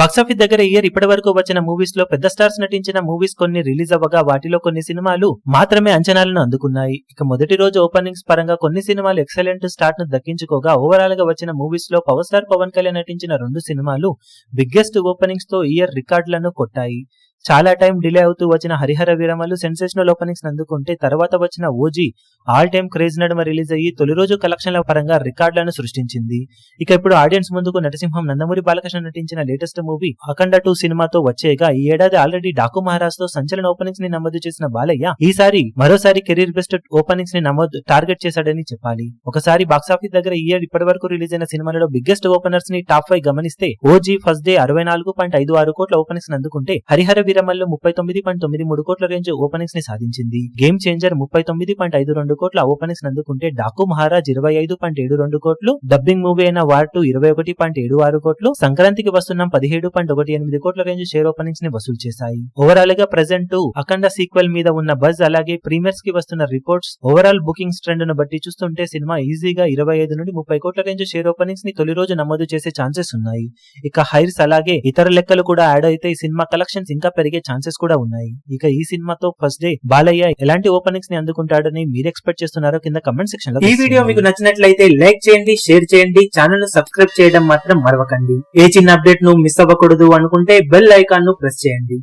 Box office దగ్గర year ఇప్పటి వరకు వచ్చిన మూవీస్ లో పెద్ద స్టార్స్ నటించిన మూవీస్ కొన్ని రిలీజ్ అవ్వగా వాటిలో కొన్ని సినిమాలు మాత్రమే అంచనాలను అందుకున్నాయి. ఇక మొదటి రోజు ఓపెనింగ్స్ పరంగా కొన్ని సినిమాలు ఎక్సలెంట్ స్టార్ట్ ను దక్కించుకోగా ఓవరాల్ గా వచ్చిన మూవీస్ లో పవర్ స్టార్ పవన్ కళ్యాణ్ నటించిన 2 సినిమాలు బిగ్గెస్ట్ ఓపెనింగ్స్ తో ఇయర్ రికార్డులను కొట్టాయి. చాలా టైం డిలే అవుతూ వచ్చిన హరిహర వీరమల్లు సెన్సేషనల్ ఓపెనింగ్స్ అందుకుంటే తర్వాత వచ్చిన ఓజీ ఆల్ టైమ్ క్రేజ్ నడుమ రిలీజ్ అయ్యి తొలి రోజు కలెక్షన్ల పరంగా రికార్డులను సృష్టించింది. ఇక ఇప్పుడు ఆడియన్స్ ముందుకు నరసింహం నందమూరి బాలకృష్ణ నటించిన లేటెస్ట్ మూవీ అఖండ 2 సినిమాతో వచ్చేగా ఈ ఏడాది ఆల్రెడీ డాకు మహారాజ్ తో సంచలన ఓపెనింగ్స్ ని నమోదు చేసిన బాలయ్య ఈసారి మరోసారి కెరీర్ బెస్ట్ ఓపెనింగ్స్ ని టార్గెట్ చేశాడని చెప్పాలి. ఒకసారి బాక్సాఫీస్ దగ్గర ఈ ఇయర్ ఇప్పటి వరకు రిలీజ్ అయిన సినిమాలలో బిగ్గెస్ట్ ఓపెనర్స్ ని టాప్ 5 గమనిస్తే ఓజీ ఫస్ట్ డే 64.56 కోట్ల ఓపెనింగ్స్ అందుకుంటే హరిహర వీరమల్లు 39.93 కోట్ల రేంజ్ ఓపెనింగ్స్ ని సాధించింది. గేమ్ చేంజర్ 39.52 కోట్ల ఓపెనింగ్స్ అందుకుంటే డాకు మహారాజ్ 25.72 కోట్లు, డబ్బింగ్ మూవీ అయిన వార్ 2 21.76 కోట్లు, సంక్రాంతికి వస్తున్నాం 17.18 కోట్ల రేంజ్ షేర్ ఓపెనింగ్స్ ని వసూలు చేశాయి. ఓవరాల్ గా ప్రెజెంట్ అఖండ సీక్వెల్ మీద ఉన్న బజ్ అలాగే ప్రీమియర్స్ కి వస్తున్న రిపోర్ట్స్ ఓవరాల్ బుకింగ్స్ ట్రెండ్ ను బట్టి చూస్తుంటే సినిమా ఈజీగా 25 నుండి 30 కోట్ల రేంజ్ షేర్ ఓపెనింగ్స్ ని తొలి రోజు నమోదు చేసే ఛాన్సెస్ ఉన్నాయి. ఇక హైర్స్ అలాగే ఇతర లెక్కలు కూడా యాడ్ అయితే ఈ సినిమా కలెక్షన్స్ ఇంకా పెరిగే ఛాన్సెస్ కూడా ఉన్నాయి. ఇక ఈ సినిమాతో ఫస్ట్ డే బాలయ్య ఎలాంటి ఓపెనింగ్స్ ని అందుకుంటాడని మీరు ఎక్స్పెక్ట్ చేస్తున్నారో కింద కమెంట్ సెక్షన్ లో. ఈ వీడియో మీకు నచ్చినట్లయితే లైక్ చేయండి, షేర్ చేయండి, ఛానల్ ను సబ్స్క్రైబ్ చేయడం మాత్రం మరవకండి. ఏ చిన్న అప్డేట్ ను మిస్ అవ్వకూడదు అనుకుంటే బెల్ ఐకాన్ ను ప్రెస్ చేయండి.